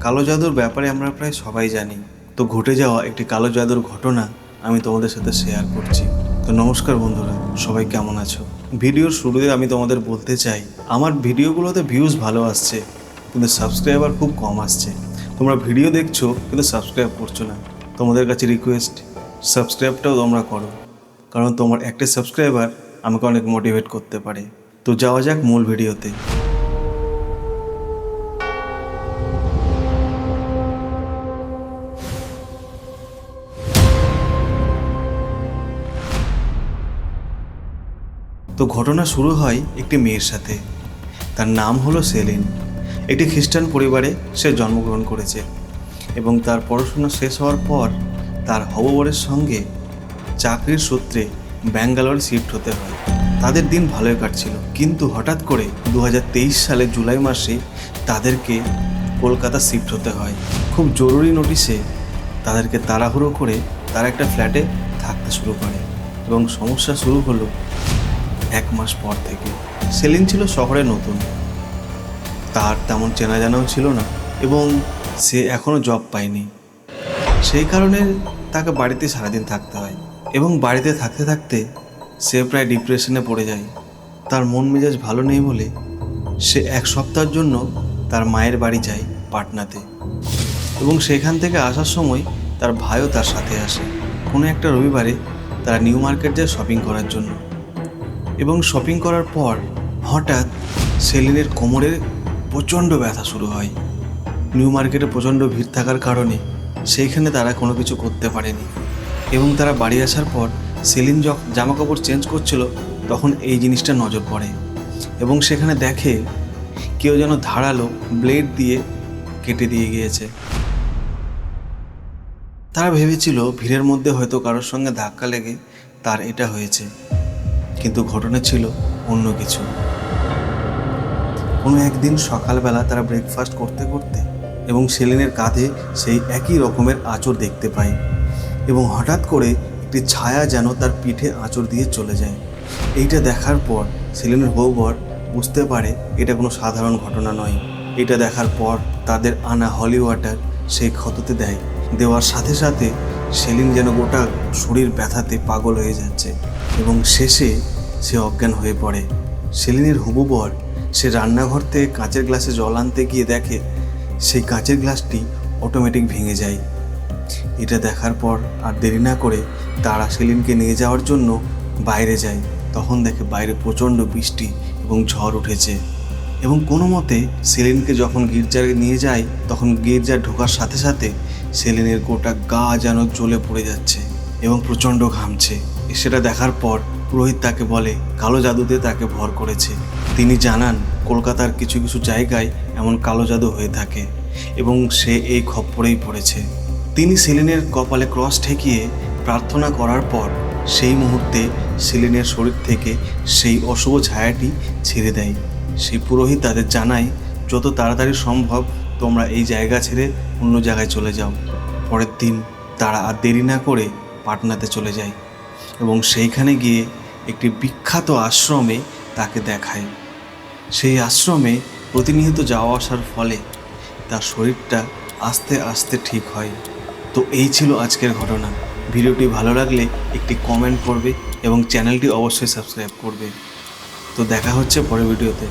কালো জাদুর ব্যাপারে আমরা প্রায় সবাই জানি। তো ঘটে যাওয়া একটি কালো জাদুর ঘটনা আমি তোমাদের সাথে শেয়ার করছি। তো নমস্কার বন্ধুরা, সবাই কেমন আছো? ভিডিওর শুরুতে আমি তোমাদের বলতে চাই, আমার ভিডিওগুলোতে ভিউজ ভালো আসছে কিন্তু সাবস্ক্রাইবার খুব কম আসছে। তোমরা ভিডিও দেখছো কিন্তু সাবস্ক্রাইব করছো না। তোমাদের কাছে রিকোয়েস্ট, সাবস্ক্রাইবটাও তোমরা করো, কারণ তোমার একটা সাবস্ক্রাইবার আমাকে অনেক মোটিভেট করতে পারে। তো যাওয়া যাক মূল ভিডিওতে। তো ঘটনা শুরু হয় একটি মেয়ের সাথে। তার নাম হলো সেলিন। একটি খ্রিস্টান পরিবারে সে জন্মগ্রহণ করেছে এবং তার পড়াশোনা শেষ হওয়ার পর তার হববরের সঙ্গে চাকরির সূত্রে ব্যাঙ্গালোরে শিফট হতে হয়। তাদের দিন ভালোই কাটছিল, কিন্তু হঠাৎ করে 2023 সালের জুলাই মাসে তাদেরকে কলকাতা শিফট হতে হয়। খুব জরুরি নোটিশে তাদেরকে তাড়াহুড়ো করে তারা একটা ফ্ল্যাটে থাকতে শুরু করে এবং সমস্যা শুরু হলো 1 মাস পর থেকে। সেলিন ছিল শহরে নতুন, তার তেমন চেনা জানাও ছিল না এবং সে এখনও জব পায়নি। সেই কারণে তাকে বাড়িতে সারাদিন থাকতে হয় এবং বাড়িতে থাকতে থাকতে সে প্রায় ডিপ্রেশনে পড়ে যায়। তার মন মেজাজ ভালো নেই বলে সে 1 সপ্তাহের জন্য তার মায়ের বাড়ি যায় পাটনাতে এবং সেখান থেকে আসার সময় তার ভাইও তার সাথে আসে। কোনো একটা রবিবারে তারা নিউ মার্কেট যায় শপিং করার জন্য এবং শপিং করার পর হঠাৎ সেলিনের কোমরের প্রচণ্ড ব্যথা শুরু হয়। নিউ মার্কেটে প্রচণ্ড ভিড় থাকার কারণে সেইখানে তারা কোনো কিছু করতে পারেনি এবং তারা বাড়ি আসার পর সেলিন যখন জামা কাপড় চেঞ্জ করছিল তখন এই জিনিসটা নজর পড়ে এবং সেখানে দেখে কেউ যেন ধারালো ব্লেড দিয়ে কেটে দিয়ে গিয়েছে। তারা ভেবেছিল ভিড়ের মধ্যে হয়তো কারোর সঙ্গে ধাক্কা লেগে তার এটা হয়েছে, কিন্তু ঘটনা ছিল অন্য কিছু। কোনো একদিন সকালবেলা তারা ব্রেকফাস্ট করতে করতে এবং সেলিনের কাঁধে সেই একই রকমের আঁচড় দেখতে পায় এবং হঠাৎ করে একটি ছায়া যেন তার পিঠে আঁচড় দিয়ে চলে যায়। এইটা দেখার পর সেলিনের বউবর বুঝতে পারে এটা কোনো সাধারণ ঘটনা নয়। এটা দেখার পর তাদের আনা হলি ওয়াটার সেই ক্ষততে দেয়। দেওয়ার সাথে সাথে সেলিন যেন গোটা শরীর ব্যথাতে পাগল হয়ে যাচ্ছে এবং শেষে সে অজ্ঞান হয়ে পড়ে। সেলিনের হবু বর সে রান্নাঘর থেকে কাঁচের গ্লাসে জল আনতে গিয়ে দেখে সেই কাঁচের গ্লাসটি অটোমেটিক ভেঙে যায়। এটা দেখার পর আর দেরি না করে তারা সেলিনকে নিয়ে যাওয়ার জন্য বাইরে যায়। তখন দেখে বাইরে প্রচণ্ড বৃষ্টি এবং ঝড় উঠেছে এবং কোনো মতে সেলিনকে যখন গির্জায় নিয়ে যায় তখন গির্জায় ঢোকার সাথে সাথে সেলিনের গোটা গা যেন জ্বলে পড়ে যাচ্ছে এবং প্রচণ্ড ঘামছে। সেটা দেখার পর পুরোহিত তাকে বলে কালো জাদুতে তাকে ভর করেছে। তিনি জানান কলকাতার কিছু কিছু জায়গায় এমন কালো জাদু হয়ে থাকে এবং সে এই খপ্পরেই পড়েছে। তিনি সেলিনের কপালে ক্রস ঠেকিয়ে প্রার্থনা করার পর সেই মুহূর্তে সেলিনের শরীর থেকে সেই অশুভ ছায়াটি ছেড়ে দেয়। সেই পুরোহিত তাদের জানায় যত তাড়াতাড়ি সম্ভব তোমরা এই জায়গা ছেড়ে অন্য জায়গায় চলে যাও। পরের দিন তারা আর দেরি না করে পাটনাতে চলে যায় এবং সেইখানে গিয়ে একটি বিখ্যাত আশ্রমে তাকে দেখায়। সেই আশ্রমে প্রতিনিয়ত যাওয়া আসার ফলে তার শরীরটা আস্তে আস্তে ঠিক হয়। তো এই ছিল আজকের ঘটনা। ভিডিওটি ভালো লাগলে একটি কমেন্ট করবে এবং চ্যানেলটি অবশ্যই সাবস্ক্রাইব করবে। তো দেখা হচ্ছে পরের ভিডিওতে।